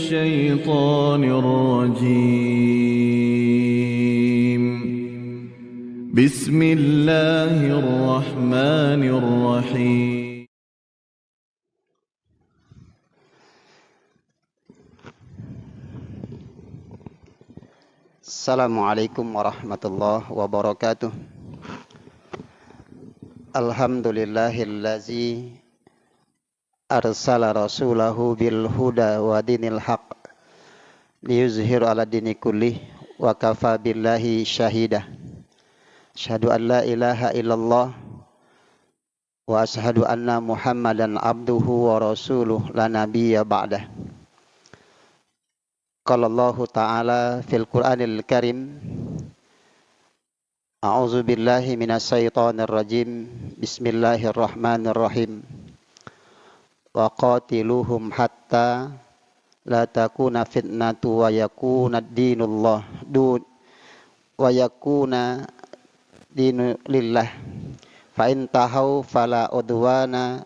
الشيطان الرجيم بسم الله الرحمن الرحيم Assalamualaikum warahmatullahi wabarakatuh. Alhamdulillahillazi arsala rasulahu bil huda wa dinil haq liyuzhiru ala dini kullih wa kafa billahi syahida. Asyhadu an la ilaha illallah wa asyhadu anna Muhammadan abduhu wa rasuluh la nabiyya ba'dah. Qala Allahu ta'ala fil Qur'anil Karim, A'udzu billahi minasy syaithanir rajim. Bismillahirrahmanirrahim. Wa qatiluhum hatta la takuna fitnatu wa yakuna dinullah wa yakuna dinu lillah. Fa in tahaw fala udwana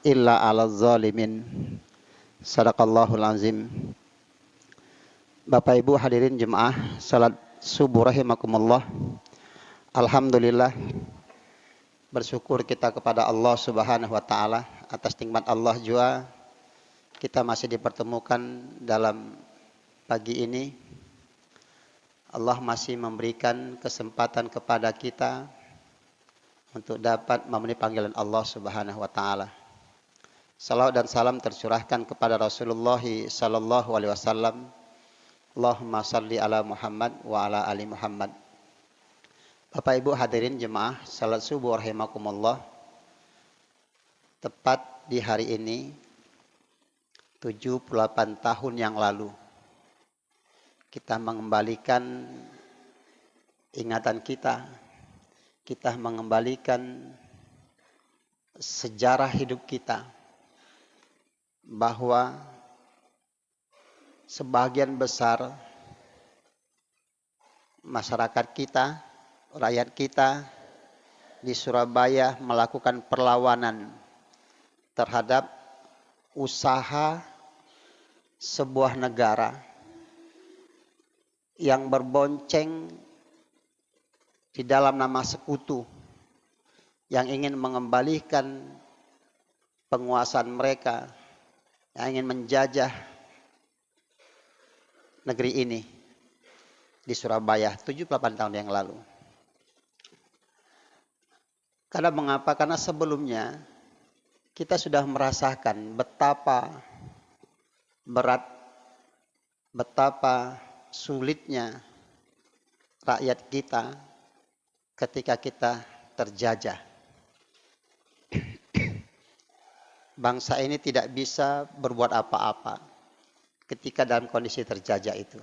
illa 'alaz zalimin. Shadaqallahul azim. Bapak Ibu hadirin jemaah salat subuh rahimakumullah. Alhamdulillah, bersyukur kita kepada Allah Subhanahu wa taala atas nikmat Allah juga kita masih dipertemukan dalam pagi ini. Allah masih memberikan kesempatan kepada kita untuk dapat memenuhi panggilan Allah Subhanahu wa taala. Salawat dan salam tercurahkan kepada Rasulullah sallallahu alaihi wasallam. Allahumma salli ala Muhammad wa ala ali Muhammad. Bapak Ibu hadirin jemaah salat subuh rahimakumullah. Tepat di hari ini 78 tahun yang lalu kita mengembalikan ingatan kita mengembalikan sejarah hidup kita bahwa sebagian besar masyarakat kita, rakyat kita di Surabaya melakukan perlawanan terhadap usaha sebuah negara yang berbonceng di dalam nama sekutu yang ingin mengembalikan penguasaan mereka, yang ingin menjajah negeri ini di Surabaya 78 tahun yang lalu. Karena mengapa? Karena sebelumnya kita sudah merasakan betapa berat, betapa sulitnya rakyat kita ketika kita terjajah. Bangsa ini tidak bisa berbuat apa-apa ketika dalam kondisi terjajah itu.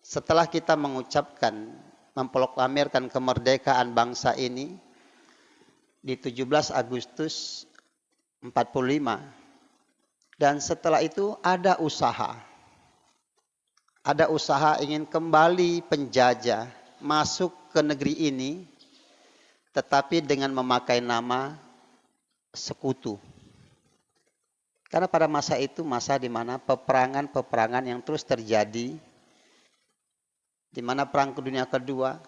Setelah kita mengucapkan, memproklamirkan kemerdekaan bangsa ini di 17 Agustus 45, dan setelah itu ada usaha ingin kembali penjajah masuk ke negeri ini, tetapi dengan memakai nama sekutu. Karena pada masa itu masa di mana peperangan yang terus terjadi, di mana Perang Dunia Kedua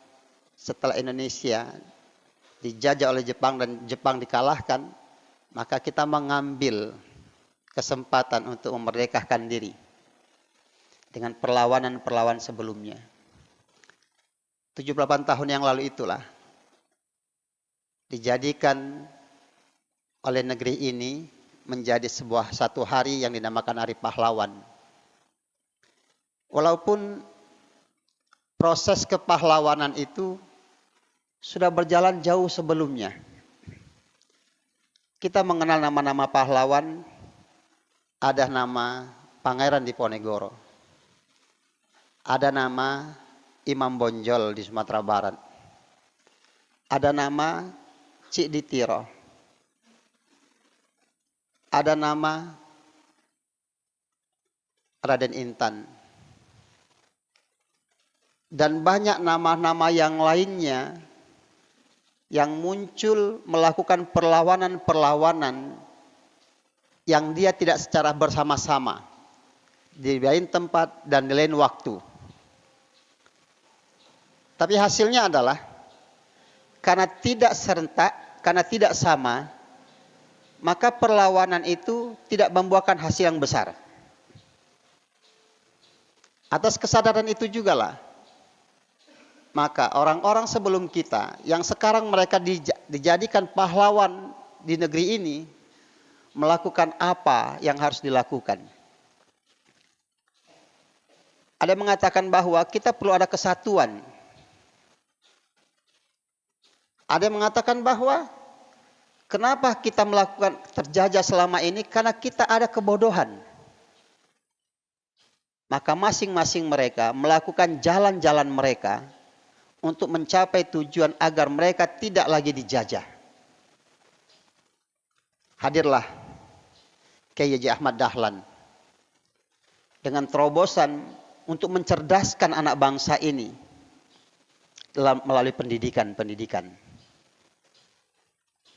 setelah Indonesia dijajah oleh Jepang dan Jepang dikalahkan, maka kita mengambil kesempatan untuk memerdekakan diri dengan perlawanan sebelumnya. 78 tahun yang lalu itulah dijadikan oleh negeri ini menjadi satu hari yang dinamakan Hari Pahlawan. Walaupun proses kepahlawanan itu sudah berjalan jauh sebelumnya. Kita mengenal nama-nama pahlawan, ada nama Pangeran Diponegoro, ada nama Imam Bonjol di Sumatera Barat, ada nama Cik Ditiro, ada nama Raden Intan, dan banyak nama-nama yang lainnya yang muncul melakukan perlawanan-perlawanan yang dia tidak secara bersama-sama, di lain tempat, dan di lain waktu. Tapi hasilnya adalah karena tidak serentak, karena tidak sama, maka perlawanan itu tidak membuahkan hasil yang besar. Atas kesadaran itu jugalah, maka orang-orang sebelum kita yang sekarang mereka dijadikan pahlawan di negeri ini melakukan apa yang harus dilakukan. Ada yang mengatakan bahwa kita perlu ada kesatuan. Ada yang mengatakan bahwa kenapa kita melakukan terjajah selama ini? Karena kita ada kebodohan. Maka masing-masing mereka melakukan jalan-jalan mereka untuk mencapai tujuan agar mereka tidak lagi dijajah. Hadirlah Kiai Haji Ahmad Dahlan dengan terobosan untuk mencerdaskan anak bangsa ini melalui pendidikan.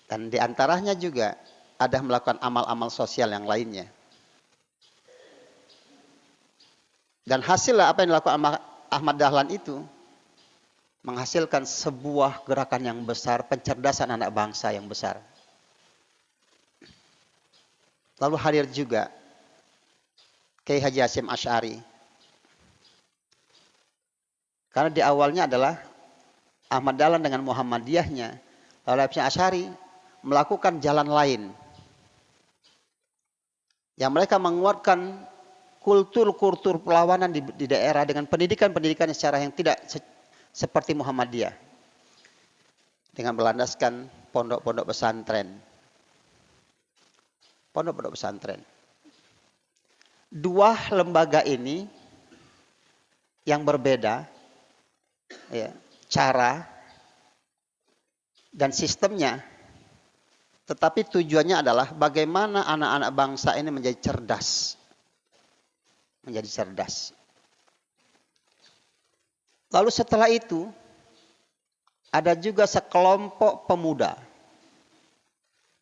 Dan diantaranya juga ada melakukan amal-amal sosial yang lainnya. Dan hasil apa yang dilakukan Ahmad Dahlan itu menghasilkan sebuah gerakan yang besar, pencerdasan anak bangsa yang besar. Lalu hadir juga Kiai Haji Hasyim Asy'ari. Karena di awalnya adalah Ahmad Dahlan dengan Muhammadiyahnya, lalu Hasyim Asy'ari melakukan jalan lain. Yang mereka menguatkan kultur perlawanan di daerah dengan pendidikan secara yang tidak seperti Muhammadiyah. Dengan berlandaskan pondok-pondok pesantren. Pondok-pondok pesantren. Dua lembaga ini yang berbeda, ya, cara dan sistemnya, tetapi tujuannya adalah bagaimana anak-anak bangsa ini menjadi cerdas. Lalu setelah itu ada juga sekelompok pemuda.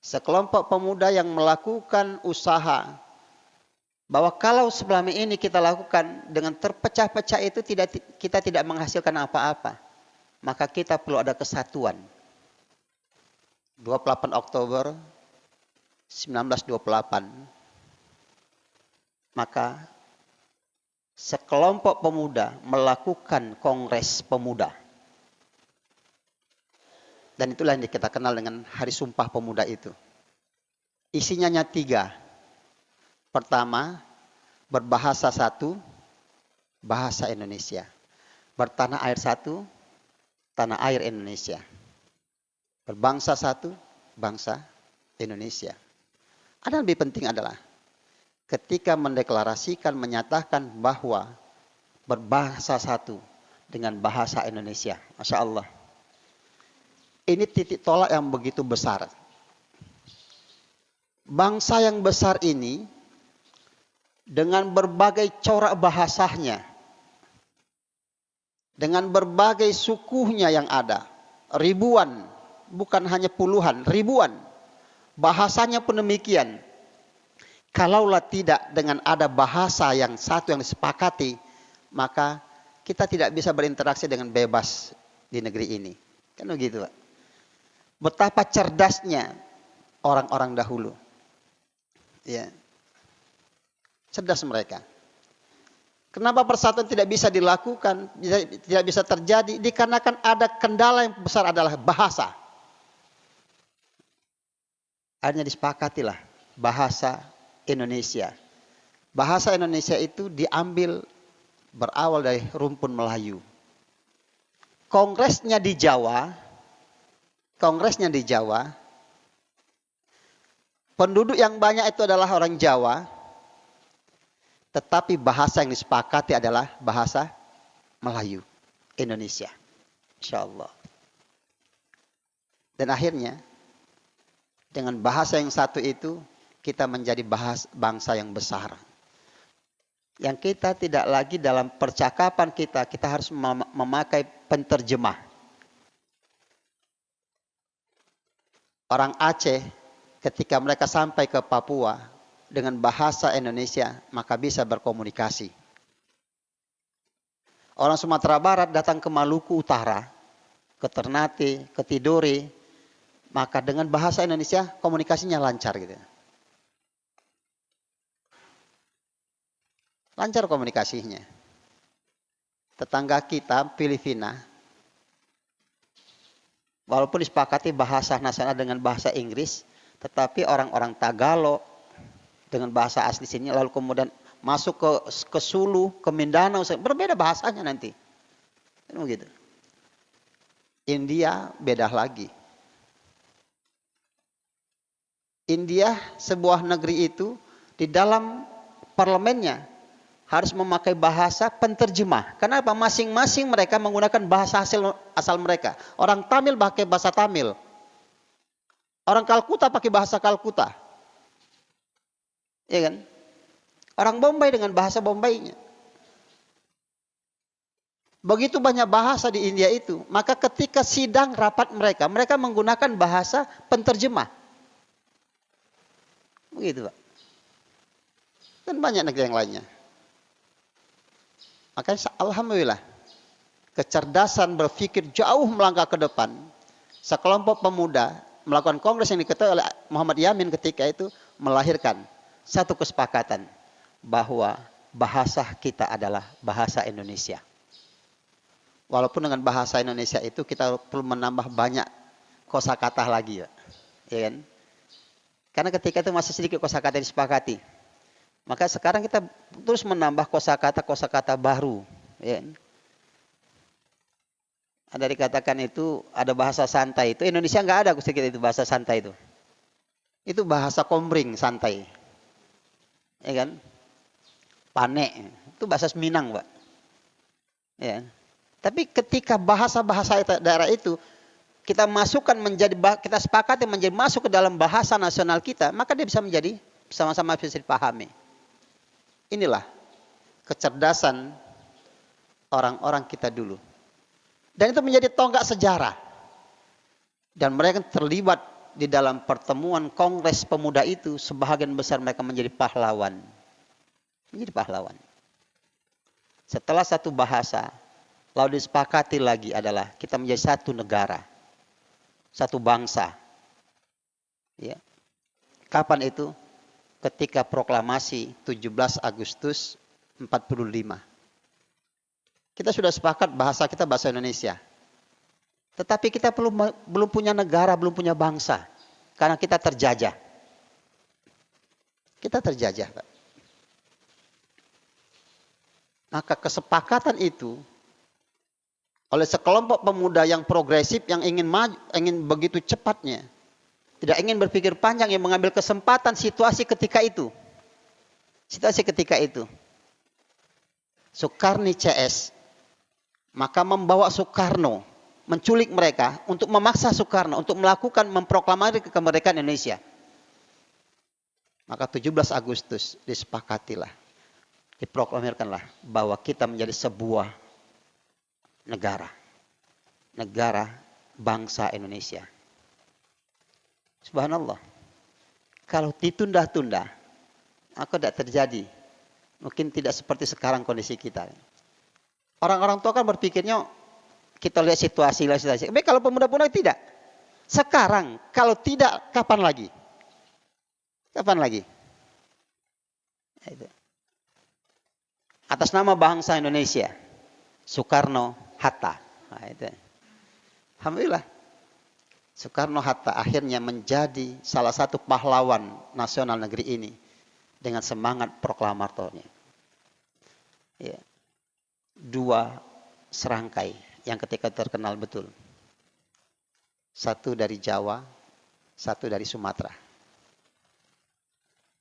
Sekelompok pemuda yang melakukan usaha bahwa kalau selama ini kita lakukan dengan terpecah-pecah itu kita tidak menghasilkan apa-apa. Maka kita perlu ada kesatuan. 28 Oktober 1928. Maka sekelompok pemuda melakukan Kongres Pemuda. Dan itulah yang kita kenal dengan Hari Sumpah Pemuda itu. Isinya hanya 3. Pertama, berbahasa satu, bahasa Indonesia. Bertanah air satu, tanah air Indonesia. Berbangsa satu, bangsa Indonesia. Ada yang lebih penting adalah ketika mendeklarasikan, menyatakan bahwa berbahasa satu dengan bahasa Indonesia. Masya Allah. Ini titik tolak yang begitu besar. Bangsa yang besar ini dengan berbagai corak bahasanya, dengan berbagai sukunya yang ada, ribuan, bukan hanya puluhan, ribuan. Bahasanya pun demikian. Kalaulah tidak dengan ada bahasa yang satu yang disepakati, maka kita tidak bisa berinteraksi dengan bebas di negeri ini. Kan begitu, Pak. Betapa cerdasnya orang-orang dahulu. Ya. Cerdas mereka. Kenapa persatuan tidak bisa dilakukan, tidak bisa terjadi? Dikarenakan ada kendala yang besar adalah bahasa. Akhirnya disepakatilah bahasa Indonesia. Bahasa Indonesia itu diambil berawal dari rumpun Melayu. Kongresnya di Jawa, penduduk yang banyak itu adalah orang Jawa, tetapi bahasa yang disepakati adalah bahasa Melayu, Indonesia. Insya Allah. Dan akhirnya, dengan bahasa yang satu itu, kita menjadi bangsa yang besar. Yang kita tidak lagi dalam percakapan kita harus memakai penterjemah. Orang Aceh ketika mereka sampai ke Papua dengan bahasa Indonesia, maka bisa berkomunikasi. Orang Sumatera Barat datang ke Maluku Utara, ke Ternate, ke Tidore, maka dengan bahasa Indonesia komunikasinya lancar gitu. Lancar komunikasinya. Tetangga kita, Filipina, walaupun disepakati bahasa nasional dengan bahasa Inggris, tetapi orang-orang Tagalog dengan bahasa asli sini, lalu kemudian masuk ke Sulu, ke Mindanao, berbeda bahasanya nanti. Begitu. India beda lagi. India, sebuah negeri itu, di dalam parlemennya harus memakai bahasa penterjemah. Kenapa? Masing-masing mereka menggunakan bahasa asal mereka. Orang Tamil pakai bahasa Tamil. Orang Kalkuta pakai bahasa Kalkuta. Iya kan? Orang Bombay dengan bahasa Bombaynya. Begitu banyak bahasa di India itu. Maka ketika sidang rapat mereka menggunakan bahasa penterjemah. Begitu Pak. Dan banyak negeri yang lainnya. Makanya alhamdulillah, kecerdasan berpikir jauh melangkah ke depan. Sekelompok pemuda melakukan kongres yang diketuai oleh Muhammad Yamin ketika itu melahirkan satu kesepakatan bahwa bahasa kita adalah bahasa Indonesia. Walaupun dengan bahasa Indonesia itu kita perlu menambah banyak kosakata lagi, ya kan? Karena ketika itu masih sedikit kosakata yang disepakati. Maka sekarang kita terus menambah kosakata baru, ya. Ada dikatakan itu ada bahasa santai. Itu Indonesia nggak ada sedikit itu bahasa santai itu. Itu bahasa komering santai. Ya kan? Pane, itu bahasa Minang, Pak. Ya. Tapi ketika bahasa-bahasa daerah itu kita masukkan kita sepakati menjadi masuk ke dalam bahasa nasional kita, maka dia bisa menjadi sama-sama bisa dipahami. Inilah kecerdasan orang-orang kita dulu. Dan itu menjadi tonggak sejarah. Dan mereka terlibat di dalam pertemuan kongres pemuda itu, sebagian besar mereka menjadi pahlawan. Menjadi pahlawan. Setelah satu bahasa, lalu disepakati lagi adalah kita menjadi satu negara. Satu bangsa. Ya. Kapan itu? Ketika proklamasi 17 Agustus 45. Kita sudah sepakat bahasa kita bahasa Indonesia. Tetapi kita belum punya negara, belum punya bangsa. Karena kita terjajah. Kita terjajah, Pak. Maka kesepakatan itu oleh sekelompok pemuda yang progresif yang ingin maju, ingin begitu cepatnya, tidak ingin berpikir panjang, yang mengambil kesempatan situasi ketika itu. Situasi ketika itu. Soekarno CS maka membawa Soekarno, menculik mereka untuk memaksa Soekarno untuk melakukan memproklamasi kemerdekaan Indonesia. Maka 17 Agustus disepakatilah, diproklamirkanlah bahwa kita menjadi sebuah negara. Negara bangsa Indonesia. Subhanallah. Kalau ditunda-tunda, maka tidak terjadi. Mungkin tidak seperti sekarang kondisi kita. Orang-orang tua kan berpikirnya, kita lihat situasi. Tapi kalau pemuda-pemuda tidak. Sekarang, kalau tidak, kapan lagi? Kapan lagi? Atas nama bangsa Indonesia, Soekarno, Hatta. Nah, itu. Alhamdulillah. Soekarno Hatta akhirnya menjadi salah satu pahlawan nasional negeri ini dengan semangat proklamatornya. Ya. 2 serangkai yang ketika terkenal betul. 1 dari Jawa, 1 dari Sumatera.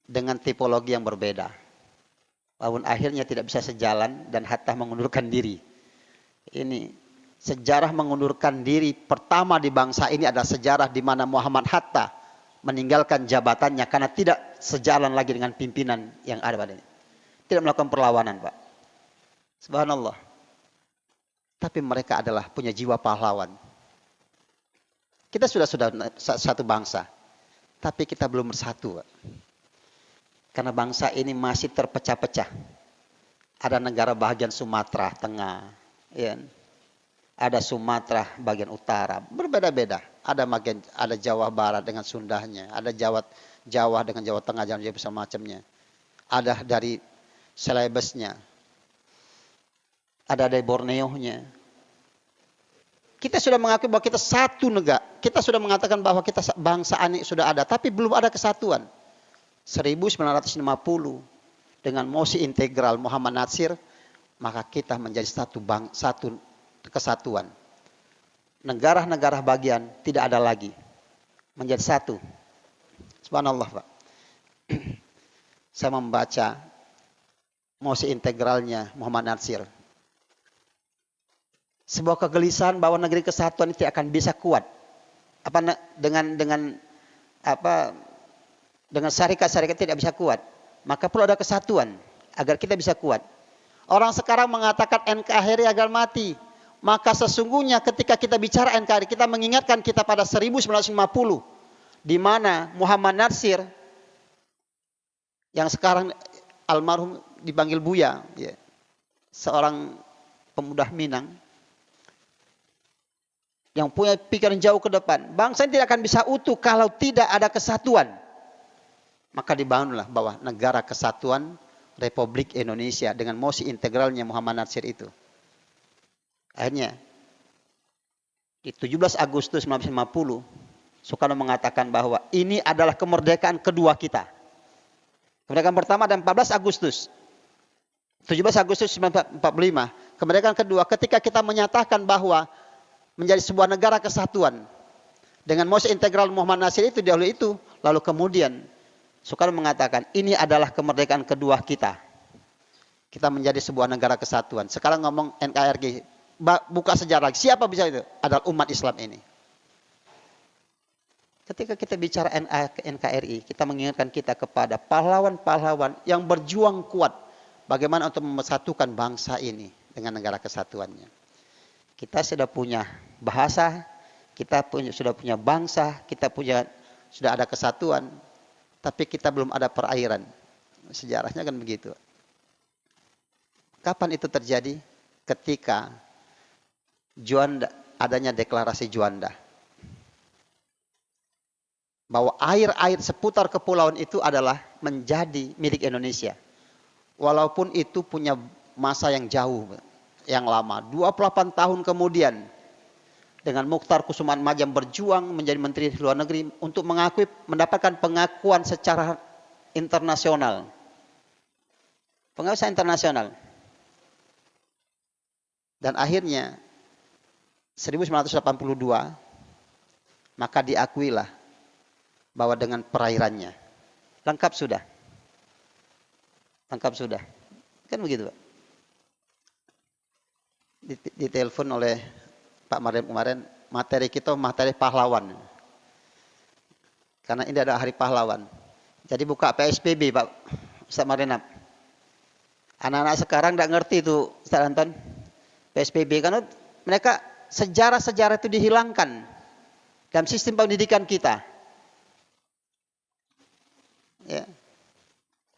Dengan tipologi yang berbeda. Walaupun akhirnya tidak bisa sejalan dan Hatta mengundurkan diri. Ini sejarah mengundurkan diri pertama di bangsa ini adalah sejarah di mana Muhammad Hatta meninggalkan jabatannya karena tidak sejalan lagi dengan pimpinan yang ada pada ini. Tidak melakukan perlawanan, Pak. Subhanallah. Tapi mereka adalah punya jiwa pahlawan. Kita sudah satu bangsa, tapi kita belum bersatu, Pak. Karena bangsa ini masih terpecah-pecah. Ada negara bagian Sumatera Tengah, ya. Ada Sumatera bagian utara, berbeda-beda. Ada Jawa Barat dengan Sundanya, ada Jawa dengan Jawa Tengah, Jawa macamnya. Ada dari Celebesnya, ada dari Borneo-nya. Kita sudah mengakui bahwa kita satu negara. Kita sudah mengatakan bahwa kita bangsa ini sudah ada, tapi belum ada kesatuan. 1950 dengan mosi integral Muhammad Natsir, maka kita menjadi satu kesatuan. Negara-negara bagian tidak ada lagi, menjadi satu. Subhanallah, Pak. Saya membaca mosi integralnya Muhammad Natsir. Sebuah kegelisahan bahwa negeri kesatuan itu akan bisa kuat. Dengan syarikat-syarikat tidak bisa kuat. Maka perlu ada kesatuan agar kita bisa kuat. Orang sekarang mengatakan NKRI agar mati. Maka sesungguhnya ketika kita bicara NKRI, kita mengingatkan kita pada 1950. Di mana Muhammad Natsir, yang sekarang almarhum dipanggil Buya, ya, seorang pemuda Minang, yang punya pikiran jauh ke depan. Bangsa ini tidak akan bisa utuh kalau tidak ada kesatuan. Maka dibangunlah bahwa negara kesatuan Republik Indonesia dengan mosi integralnya Muhammad Natsir itu. Akhirnya di 17 Agustus 1950 Soekarno mengatakan bahwa ini adalah kemerdekaan kedua kita. Kemerdekaan pertama dan 14 Agustus 17 Agustus 1945. Kemerdekaan kedua ketika kita menyatakan bahwa menjadi sebuah negara kesatuan dengan mosi integral Muhammad Natsir itu dahulu itu, lalu kemudian Soekarno mengatakan ini adalah kemerdekaan kedua kita. Kita menjadi sebuah negara kesatuan. Sekarang ngomong NKRI, buka sejarah lagi. Siapa bisa itu? Adalah umat Islam ini. Ketika kita bicara NKRI, kita mengingatkan kita kepada pahlawan-pahlawan yang berjuang kuat bagaimana untuk mempersatukan bangsa ini dengan negara kesatuannya. Kita sudah punya bahasa, sudah punya bangsa, sudah ada kesatuan, tapi kita belum ada perairan. Sejarahnya kan begitu. Kapan itu terjadi? Ketika Juanda, adanya deklarasi Juanda. Bahwa air-air seputar kepulauan itu adalah menjadi milik Indonesia. Walaupun itu punya masa yang jauh, yang lama. 28 tahun kemudian, dengan Mukhtar Kusumaatmadjam berjuang menjadi Menteri Luar Negeri untuk mendapatkan pengakuan secara internasional. Pengakuan secara internasional. Dan akhirnya 1982 maka diakuilah bahwa dengan perairannya lengkap sudah. Lengkap sudah. Kan begitu, Pak. Ditelepon oleh Pak Mardhani kemarin, materi kita materi pahlawan. Karena ini ada hari pahlawan. Jadi buka PSBB, Pak Ustaz Mardhani. Anak-anak sekarang tidak ngerti itu, Ustaz Anton. PSBB karena mereka sejarah-sejarah itu dihilangkan dalam sistem pendidikan kita. Ya.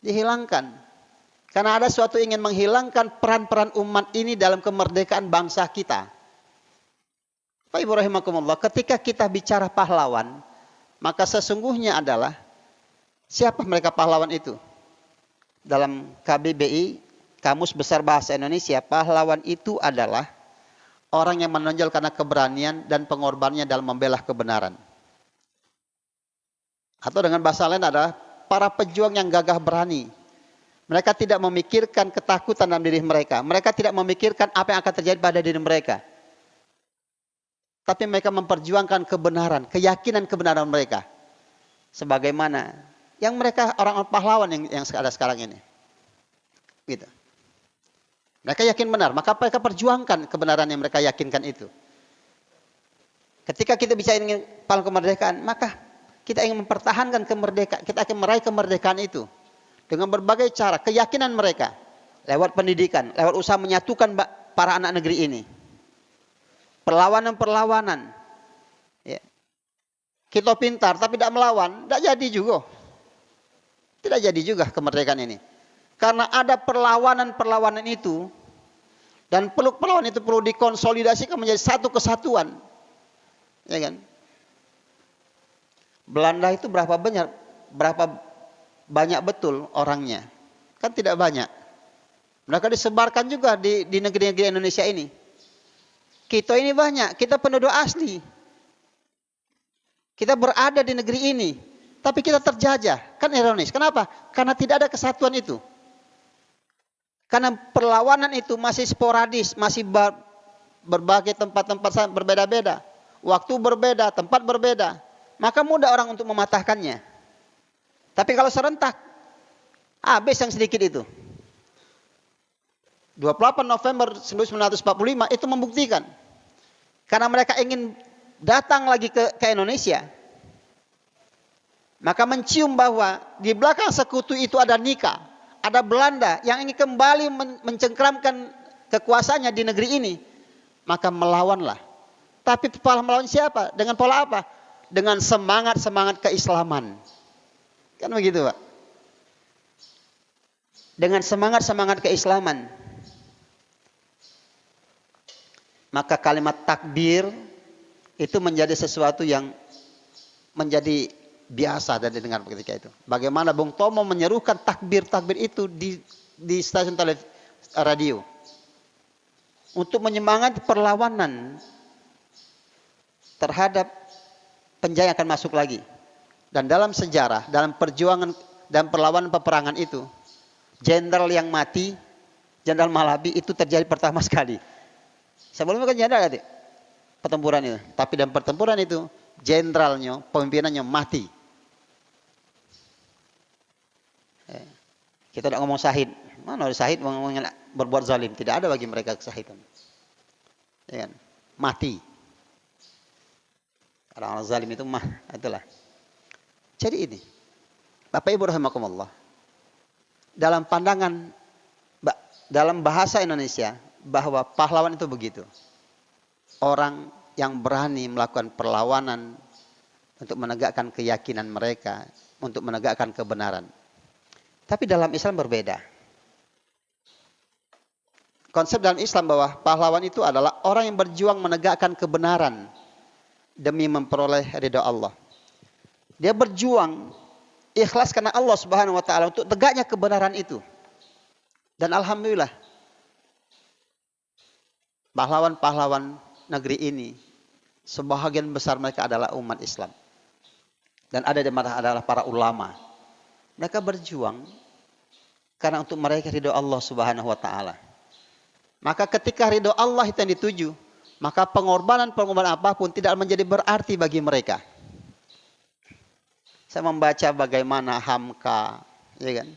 Dihilangkan. Karena ada suatu ingin menghilangkan peran-peran umat ini dalam kemerdekaan bangsa kita. Pak Ibu rahimakumullah, ketika kita bicara pahlawan, maka sesungguhnya adalah siapa mereka pahlawan itu? Dalam KBBI, Kamus Besar Bahasa Indonesia, pahlawan itu adalah orang yang menonjol karena keberanian dan pengorbanannya dalam membela kebenaran. Atau dengan bahasa lain adalah para pejuang yang gagah berani. Mereka tidak memikirkan ketakutan dalam diri mereka. Mereka tidak memikirkan apa yang akan terjadi pada diri mereka. Tapi mereka memperjuangkan kebenaran, keyakinan kebenaran mereka. Sebagaimana yang mereka orang-orang pahlawan yang ada sekarang ini. Gitu. Mereka yakin benar, maka mereka perjuangkan kebenaran yang mereka yakinkan itu. Ketika kita bisa ingin pahlawan kemerdekaan, maka kita ingin mempertahankan kemerdekaan, kita akan meraih kemerdekaan itu. Dengan berbagai cara, keyakinan mereka. Lewat pendidikan, lewat usaha menyatukan para anak negeri ini. Perlawanan-perlawanan. Ya. Kita pintar, tapi tidak melawan, tidak jadi juga. Tidak jadi juga kemerdekaan ini. Karena ada perlawanan-perlawanan itu, dan perlawanan itu perlu dikonsolidasikan menjadi satu kesatuan. Ya kan? Belanda itu berapa banyak betul orangnya? Kan tidak banyak. Mereka disebarkan juga di negeri-negeri Indonesia ini. Kita ini banyak, kita penduduk asli. Kita berada di negeri ini, tapi kita terjajah. Kan ironis. Kenapa? Karena tidak ada kesatuan itu. Karena perlawanan itu masih sporadis, masih berbagai tempat-tempat berbeda-beda. Waktu berbeda, tempat berbeda. Maka mudah orang untuk mematahkannya. Tapi kalau serentak, habis yang sedikit itu. 28 November 1945 itu membuktikan. Karena mereka ingin datang lagi ke Indonesia. Maka mencium bahwa di belakang sekutu itu ada Nika, ada Belanda yang ingin kembali mencengkramkan kekuasaannya di negeri ini. Maka melawanlah. Tapi melawan siapa? Dengan pola apa? Dengan semangat keislaman. Kan begitu, Pak? Dengan semangat keislaman. Maka kalimat takbir itu menjadi sesuatu yang menjadi biasa dan didengar ketika itu. Bagaimana Bung Tomo menyerukan takbir-takbir itu di stasiun radio untuk menyemangati perlawanan terhadap penjajah akan masuk lagi. Dan dalam sejarah, dalam perjuangan dan perlawanan peperangan itu, jenderal yang mati, Jenderal Malabi itu terjadi pertama sekali. Sebelumnya kan jenderal ada pertempuran itu, tapi dalam pertempuran itu jenderalnya, pemimpinannya mati. Kita tidak ngomong syahid. Mana ada syahid berbuat zalim? Tidak ada bagi mereka kesahidan. Ya kan? Mati. Orang-orang zalim itu itulah. Jadi ini, Bapak Ibu rahimakumullah, dalam pandangan, dalam bahasa Indonesia, bahwa pahlawan itu begitu. Orang yang berani melakukan perlawanan untuk menegakkan keyakinan mereka, untuk menegakkan kebenaran. Tapi dalam Islam berbeda. Konsep dalam Islam bahwa pahlawan itu adalah orang yang berjuang menegakkan kebenaran demi memperoleh ridha Allah. Dia berjuang ikhlas karena Allah Subhanahu wa taala untuk tegaknya kebenaran itu. Dan alhamdulillah pahlawan-pahlawan negeri ini sebahagian besar mereka adalah umat Islam. Dan ada di mana adalah para ulama. Mereka berjuang karena untuk mereka ridho Allah Subhanahu wa taala. Maka ketika ridho Allah itu yang dituju, maka pengorbanan apapun tidak menjadi berarti bagi mereka. Saya membaca bagaimana Hamka, ya kan?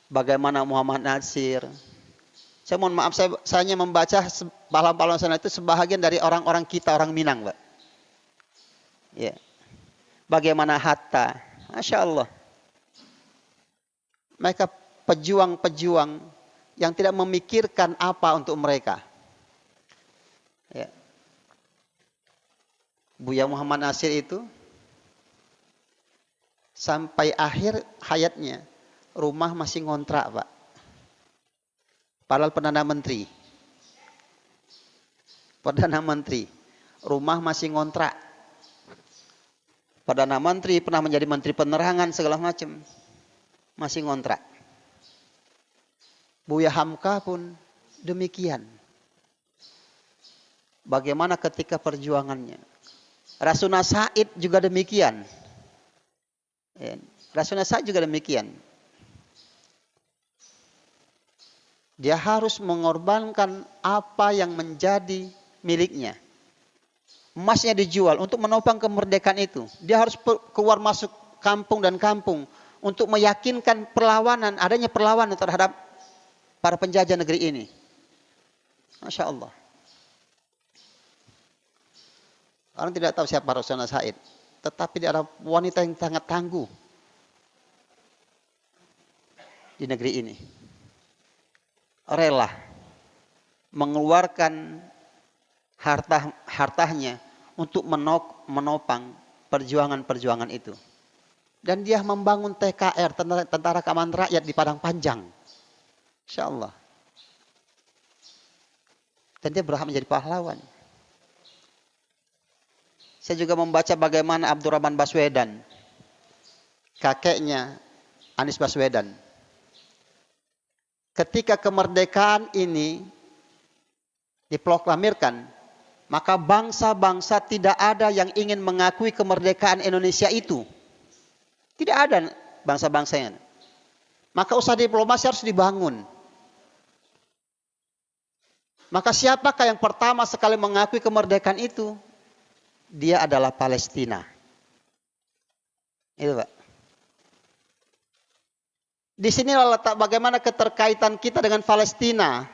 Bagaimana Muhammad Nasir. Saya mohon maaf, saya hanya membaca pahlawan-pahlawan sana itu sebahagian dari orang-orang kita, orang Minang, Pak. Ya. Bagaimana Hatta, Masya Allah. Mereka pejuang-pejuang yang tidak memikirkan apa untuk mereka. Ya. Buya Muhammad Nasir itu sampai akhir hayatnya rumah masih ngontrak, Pak. Padahal Perdana Menteri. Rumah masih ngontrak. Perdana Menteri pernah menjadi Menteri Penerangan segala macam. Masih ngontrak. Buya Hamka pun demikian. Bagaimana ketika perjuangannya. Rasuna Said juga demikian. Rasuna Said juga demikian. Dia harus mengorbankan apa yang menjadi miliknya. Emasnya dijual untuk menopang kemerdekaan itu. Dia harus keluar masuk kampung dan kampung untuk meyakinkan perlawanan, adanya perlawanan terhadap para penjajah negeri ini. Masya Allah. Orang tidak tahu siapa Rasuna Said, tetapi dia adalah wanita yang sangat tangguh di negeri ini. Rela mengeluarkan hartanya untuk menopang perjuangan-perjuangan itu. Dan dia membangun TKR, Tentara Keamanan Rakyat di Padang Panjang. Insya Allah. Dan dia berhak menjadi pahlawan. Saya juga membaca bagaimana Abdurrahman Baswedan, kakeknya Anies Baswedan, ketika kemerdekaan ini diproklamirkan, maka bangsa-bangsa tidak ada yang ingin mengakui kemerdekaan Indonesia itu. Tidak ada bangsa-bangsanya. Maka usaha diplomasi harus dibangun. Maka siapakah yang pertama sekali mengakui kemerdekaan itu? Dia adalah Palestina. Itu Pak. Di sinilah letak bagaimana keterkaitan kita dengan Palestina.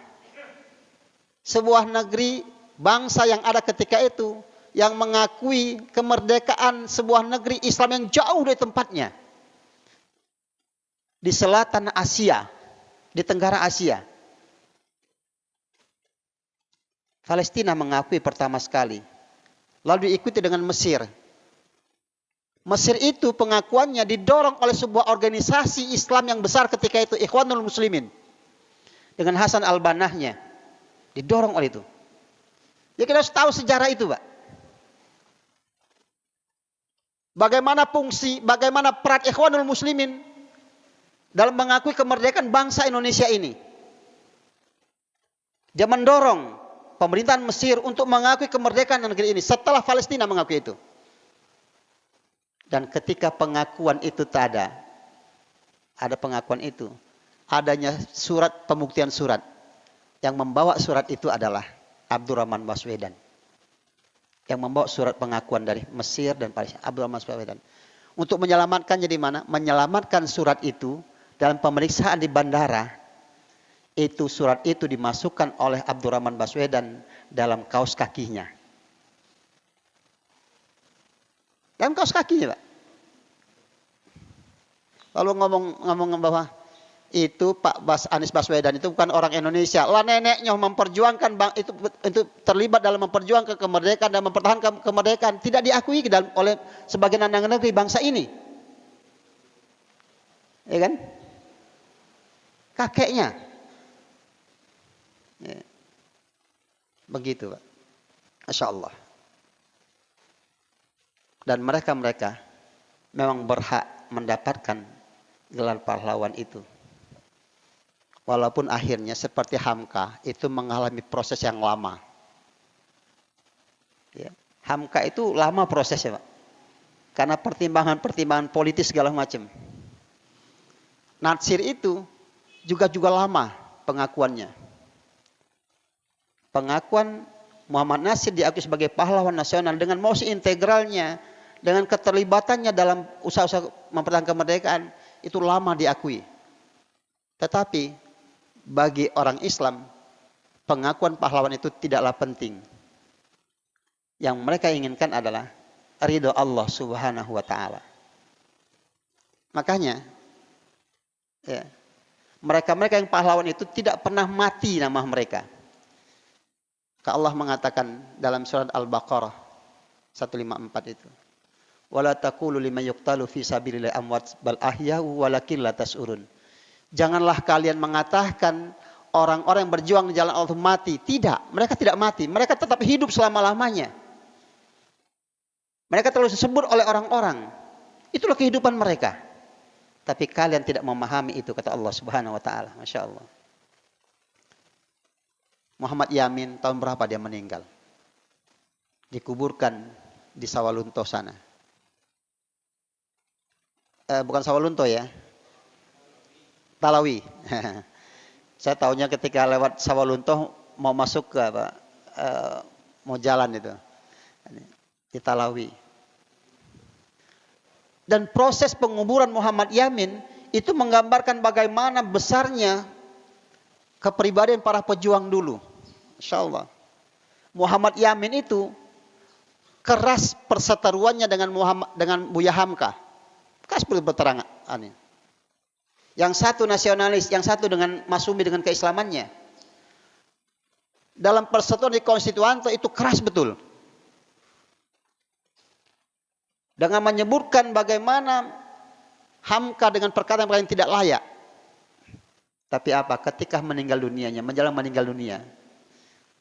Sebuah negeri, bangsa yang ada ketika itu, yang mengakui kemerdekaan sebuah negeri Islam yang jauh dari tempatnya. Di selatan Asia, di Tenggara Asia. Palestina mengakui pertama sekali. Lalu diikuti dengan Mesir. Mesir itu pengakuannya didorong oleh sebuah organisasi Islam yang besar ketika itu, Ikhwanul Muslimin. Dengan Hasan al-Bannahnya. Didorong oleh itu. Jadi kita harus tahu sejarah itu, Pak. Bagaimana fungsi, bagaimana peran Ikhwanul Muslimin dalam mengakui kemerdekaan bangsa Indonesia ini. Dia mendorong pemerintahan Mesir untuk mengakui kemerdekaan negeri ini setelah Palestina mengakui itu. Dan ketika pengakuan itu tak ada pengakuan itu, adanya surat pembuktian surat. Yang membawa surat itu adalah Abdurrahman Baswedan. Yang membawa surat pengakuan dari Mesir dan Palestina, Abdurrahman Baswedan. Untuk menyelamatkannya di mana? Menyelamatkan surat itu dalam pemeriksaan di bandara. Itu surat itu dimasukkan oleh Abdurrahman Baswedan dalam kaos kakinya. Dalam kaos kakinya, Pak. Lalu ngomong bahwa itu Anies Baswedan itu bukan orang Indonesia. Lah neneknya memperjuangkan itu terlibat dalam memperjuangkan kemerdekaan dan mempertahankan kemerdekaan, tidak diakui oleh sebagian anak negeri bangsa ini. Ya kan? Kakeknya. Ya. Begitu, Pak. Masya Allah. Dan mereka memang berhak mendapatkan gelar pahlawan itu. Walaupun akhirnya seperti Hamka itu mengalami proses yang lama. Ya. Hamka itu lama prosesnya, Pak. Karena pertimbangan politis segala macam. Natsir itu juga lama pengakuannya. Pengakuan Muhammad Nasir diakui sebagai pahlawan nasional dengan mosi integralnya, dengan keterlibatannya dalam usaha-usaha mempertahankan kemerdekaan, itu lama diakui. Tetapi bagi orang Islam, pengakuan pahlawan itu tidaklah penting. Yang mereka inginkan adalah ridho Allah Subhanahu wa Ta'ala. Makanya, ya, mereka yang pahlawan itu tidak pernah mati nama mereka. Allah mengatakan dalam surat Al-Baqarah 154 itu, wala taqulu liman yuqtalu fi sabilillahi amwat bal ahya'u walakin la tash'urun. Janganlah kalian mengatakan orang-orang yang berjuang di jalan Allah mati. Tidak, mereka tidak mati. Mereka tetap hidup selama-lamanya. Mereka terlalu disebut oleh orang-orang. Itulah kehidupan mereka. Tapi kalian tidak memahami itu, kata Allah Subhanahu wa Ta'ala. Masya Allah. Muhammad Yamin tahun berapa dia meninggal? Dikuburkan di Sawalunto sana. Bukan Sawalunto ya. Talawi. Saya tahunya ketika lewat Sawalunto mau masuk ke mau jalan itu di Talawi. Dan proses penguburan Muhammad Yamin itu menggambarkan bagaimana besarnya kepribadian para pejuang dulu. Insya Allah. Muhammad Yamin itu keras perseteruannya dengan Buya Hamka. Keras berterangan. Yang satu nasionalis, yang satu dengan masumi dengan keislamannya. Dalam persetujuan di Konstituante itu keras betul. Dengan menyebutkan bagaimana Hamka dengan perkataan yang tidak layak. Tapi apa? Ketika meninggal dunianya, menjelang meninggal dunia,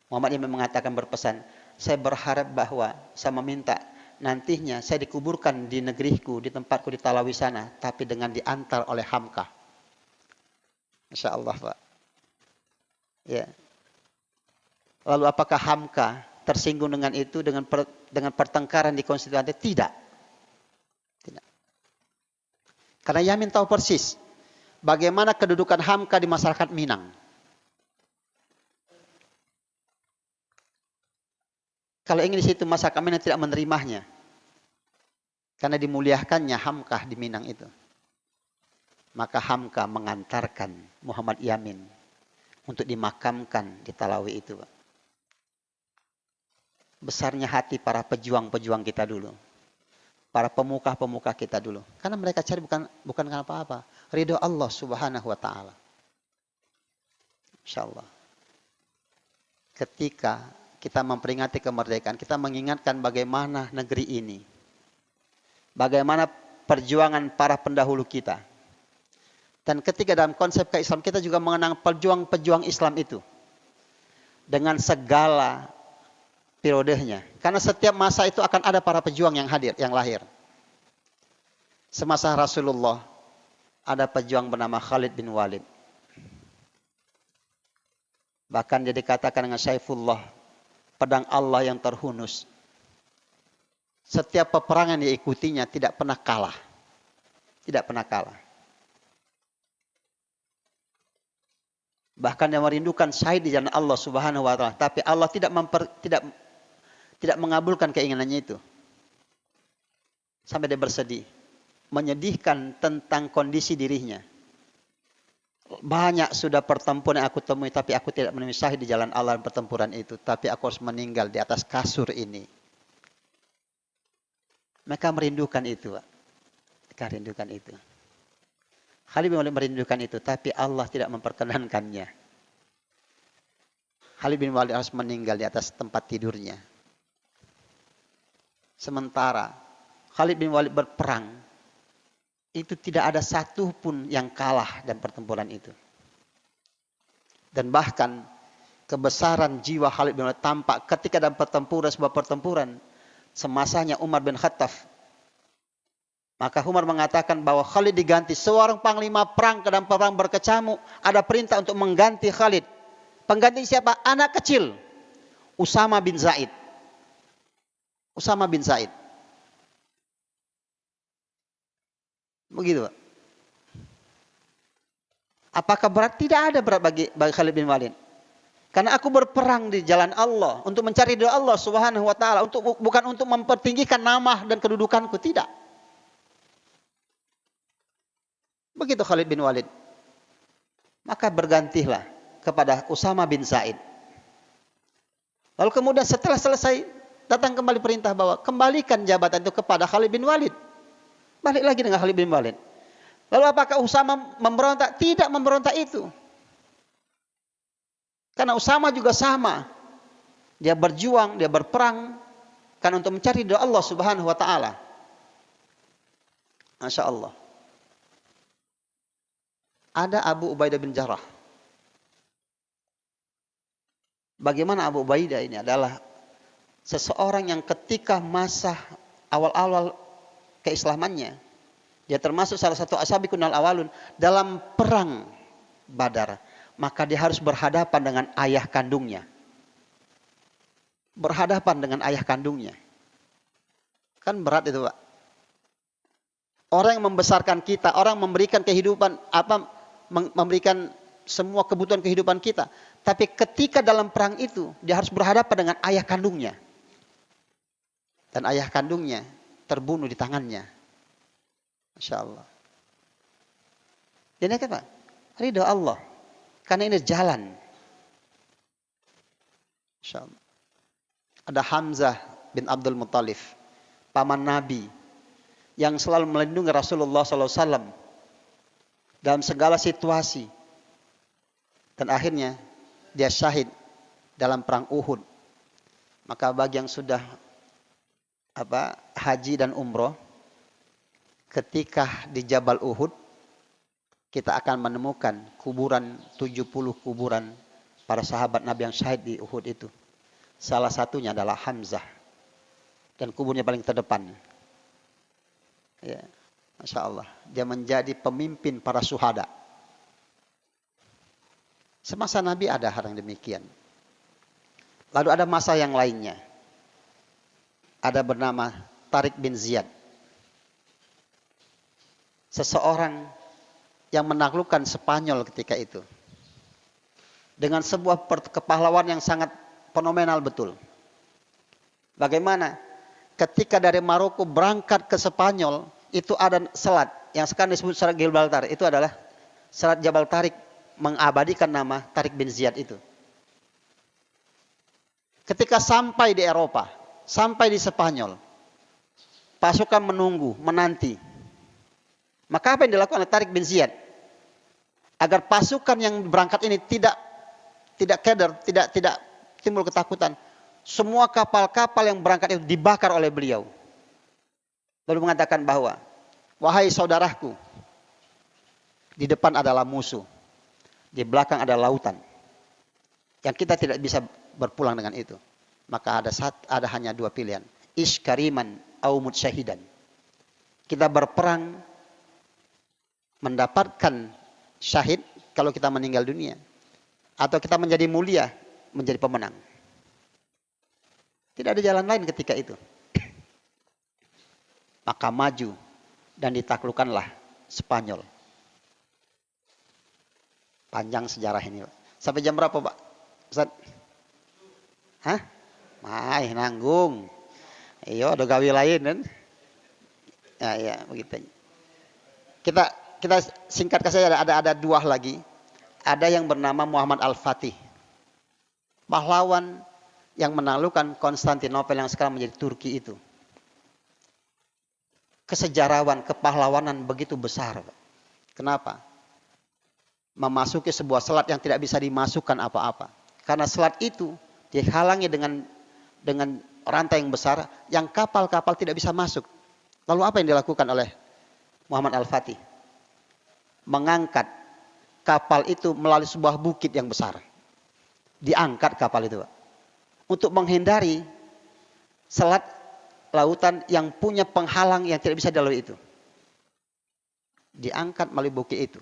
Muhammad Yamin mengatakan berpesan, saya berharap bahwa saya meminta nantinya saya dikuburkan di negeriku, di tempatku di Talawi sana, tapi dengan diantar oleh Hamka. Masya Allah, Pak. Ya. Lalu apakah Hamka tersinggung dengan itu, dengan pertengkaran di konstituante? Tidak. Tidak. Karena Yamin tahu persis bagaimana kedudukan Hamka di masyarakat Minang. Kalau ingin di situ masyarakat Minang tidak menerimanya. Karena dimuliakannya Hamka di Minang itu. Maka Hamka mengantarkan Muhammad Yamin untuk dimakamkan di Talawi itu, Pak. Besarnya hati para pejuang-pejuang kita dulu. Para pemuka-pemuka kita dulu. Karena mereka cari bukan karena apa-apa. Ridho Allah subhanahu wa ta'ala. InsyaAllah. Ketika kita memperingati kemerdekaan, kita mengingatkan bagaimana negeri ini. Bagaimana perjuangan para pendahulu kita. Dan ketika dalam konsep keislaman kita juga mengenang pejuang-pejuang Islam itu. Dengan segala periodenya. Karena setiap masa itu akan ada para pejuang yang hadir, yang lahir. Semasa Rasulullah ada pejuang bernama Khalid bin Walid. Bahkan dia dikatakan dengan Saifullah, pedang Allah yang terhunus. Setiap peperangan yang diikutinya tidak pernah kalah. Tidak pernah kalah. Bahkan dia merindukan syahid di jalan Allah subhanahu wa ta'ala. Tapi Allah tidak mengabulkan keinginannya itu. Sampai dia bersedih. Menyedihkan tentang kondisi dirinya. Banyak sudah pertempuran yang aku temui. Tapi aku tidak menemui syahid di jalan Allah pertempuran itu. Tapi aku harus meninggal di atas kasur ini. Mereka merindukan itu, Pak. Mereka merindukan itu. Khalid bin Walid merindukan itu, tapi Allah tidak memperkenankannya. Khalid bin Walid harus meninggal di atas tempat tidurnya. Sementara Khalid bin Walid berperang, itu tidak ada satu pun yang kalah dalam pertempuran itu. Dan bahkan kebesaran jiwa Khalid bin Walid tampak ketika dalam sebuah pertempuran semasanya Umar bin Khattab. Maka Umar mengatakan bahwa Khalid diganti. Seorang panglima perang ke dalam perang berkecamuk. Ada perintah untuk mengganti Khalid. Pengganti siapa? Anak kecil. Usama bin Zaid. Usama bin Zaid. Begitu, Pak. Apakah berat? Tidak ada berat bagi Khalid bin Walid. Karena aku berperang di jalan Allah. Untuk mencari ridha Allah subhanahu wa ta'ala. Bukan untuk mempertinggikan nama dan kedudukanku. Tidak. Begitu Khalid bin Walid. Maka bergantilah kepada Usama bin Zaid. Lalu kemudian setelah selesai, datang kembali perintah bahwa kembalikan jabatan itu kepada Khalid bin Walid. Balik lagi dengan Khalid bin Walid. Lalu apakah Usama memberontak? Tidak memberontak itu. Karena Usama juga sama. Dia berjuang, dia berperang. Karena untuk mencari ridha Allah subhanahu wa ta'ala. Masya Allah. Ada Abu Ubaidah bin Jarrah. Bagaimana Abu Ubaidah ini adalah seseorang yang ketika masa awal-awal keislamannya, dia termasuk salah satu ashabiqun al-awalun dalam perang Badar, maka dia harus berhadapan dengan ayah kandungnya. Berhadapan dengan ayah kandungnya. Kan berat itu, Pak. Orang yang membesarkan kita, orang memberikan kehidupan, memberikan semua kebutuhan kehidupan kita. Tapi ketika dalam perang itu, dia harus berhadapan dengan ayah kandungnya. Dan ayah kandungnya terbunuh di tangannya. Masya Allah. Ini apa? Ridha Allah. Karena ini jalan. Masya Allah. Ada Hamzah bin Abdul Muttalib, paman Nabi, yang selalu melindungi Rasulullah SAW dalam segala situasi. Dan akhirnya dia syahid dalam perang Uhud. Maka bagi yang sudah haji dan umroh, ketika di Jabal Uhud kita akan menemukan kuburan 70 kuburan para sahabat Nabi yang syahid di Uhud itu. Salah satunya adalah Hamzah. Dan kuburnya paling terdepan. Ya, Masya Allah. Dia menjadi pemimpin para syuhada. Semasa Nabi ada hal yang demikian. Lalu ada masa yang lainnya. Ada bernama Tariq bin Ziyad. Seseorang yang menaklukkan Spanyol ketika itu. Dengan sebuah kepahlawan yang sangat fenomenal betul. Bagaimana? Ketika dari Maroko berangkat ke Spanyol, itu ada selat yang sekarang disebut selat Gibraltar. Itu adalah selat Jabal Tariq, mengabadikan nama Tariq bin Ziyad itu. Ketika sampai di Eropa, sampai di Spanyol, pasukan menunggu, menanti. Maka apa yang dilakukan oleh Tariq bin Ziyad? Agar pasukan yang berangkat ini tidak keder, tidak timbul ketakutan. Semua kapal-kapal yang berangkat itu dibakar oleh beliau. Lalu mengatakan bahwa, wahai saudaraku, di depan adalah musuh, di belakang ada lautan, yang kita tidak bisa berpulang dengan itu. Maka ada hanya dua pilihan, iskariman au mutsyahidan. Kita berperang mendapatkan syahid kalau kita meninggal dunia, atau kita menjadi mulia, menjadi pemenang. Tidak ada jalan lain ketika itu. Maka maju dan ditaklukkanlah Spanyol. Panjang sejarah ini, Pak. Sampai jam berapa, Pak Ustaz? Hah? Nanggung. Iya, ada gawe lain kan? Ya, begitu. Kita singkatkan saja, ada dua lagi. Ada yang bernama Muhammad Al-Fatih. Pahlawan yang menaklukkan Konstantinopel yang sekarang menjadi Turki itu. Kesejarawan, kepahlawanan begitu besar. Kenapa? Memasuki sebuah selat yang tidak bisa dimasukkan apa-apa. Karena selat itu dihalangi dengan rantai yang besar, yang kapal-kapal tidak bisa masuk. Lalu apa yang dilakukan oleh Muhammad Al-Fatih? Mengangkat kapal itu melalui sebuah bukit yang besar. Diangkat kapal itu, Pak, untuk menghindari selat lautan yang punya penghalang yang tidak bisa dilalui itu. Diangkat melalui bukit itu.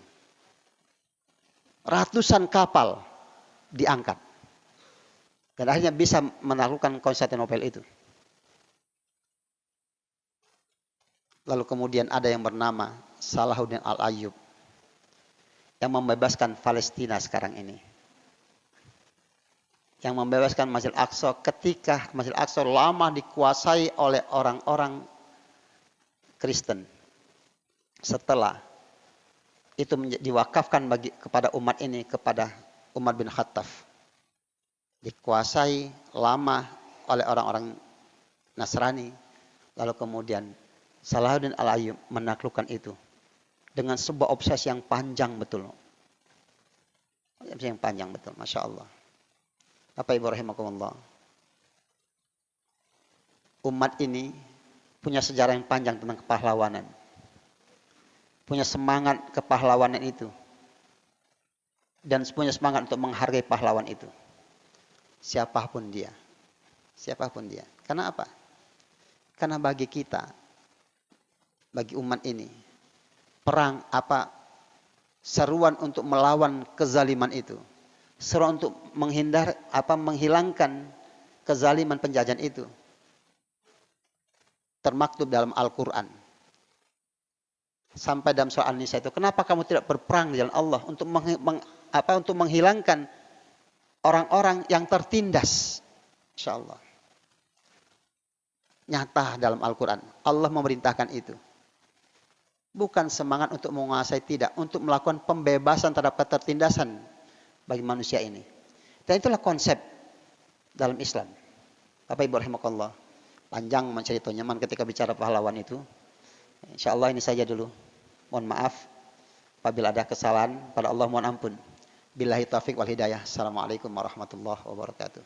Ratusan kapal diangkat. Dan akhirnya bisa menaklukkan Konstantinopel itu. Lalu kemudian ada yang bernama Salahuddin Al-Ayyub, yang membebaskan Palestina sekarang ini. Yang membebaskan Masjid Al-Aqsa ketika Masjid Al-Aqsa lama dikuasai oleh orang-orang Kristen. Setelah itu diwakafkan kepada umat ini, kepada Umar bin Khattab. Dikuasai lama oleh orang-orang Nasrani. Lalu kemudian Salahuddin Al-Ayyub menaklukkan itu dengan sebuah obsesi yang panjang betul. Yang panjang betul, Masya Allah. Bapak Ibu rahimakumullah. Umat ini punya sejarah yang panjang tentang kepahlawanan. Punya semangat kepahlawanan itu. Dan punya semangat untuk menghargai pahlawan itu. Siapapun dia. Siapapun dia. Karena apa? Karena bagi kita, bagi umat ini, perang seruan untuk melawan kezaliman itu. Seruan untuk menghilangkan kezaliman penjajahan itu. Termaktub dalam Al-Quran. Sampai dalam surah An-Nisa itu, kenapa kamu tidak berperang di jalan Allah untuk untuk menghilangkan orang-orang yang tertindas? Insyaallah. Nyata dalam Al-Quran. Allah memerintahkan itu. Bukan semangat untuk menguasai, tidak. Untuk melakukan pembebasan terhadap ketertindasan bagi manusia ini. Dan itulah konsep dalam Islam. Bapak Ibu rahimakumullah. Panjang mencerita nyaman ketika bicara pahlawan itu. InsyaAllah ini saja dulu. Mohon maaf. Apabila ada kesalahan, pada Allah mohon ampun. Billahi taufiq wal hidayah. Assalamualaikum warahmatullahi wabarakatuh.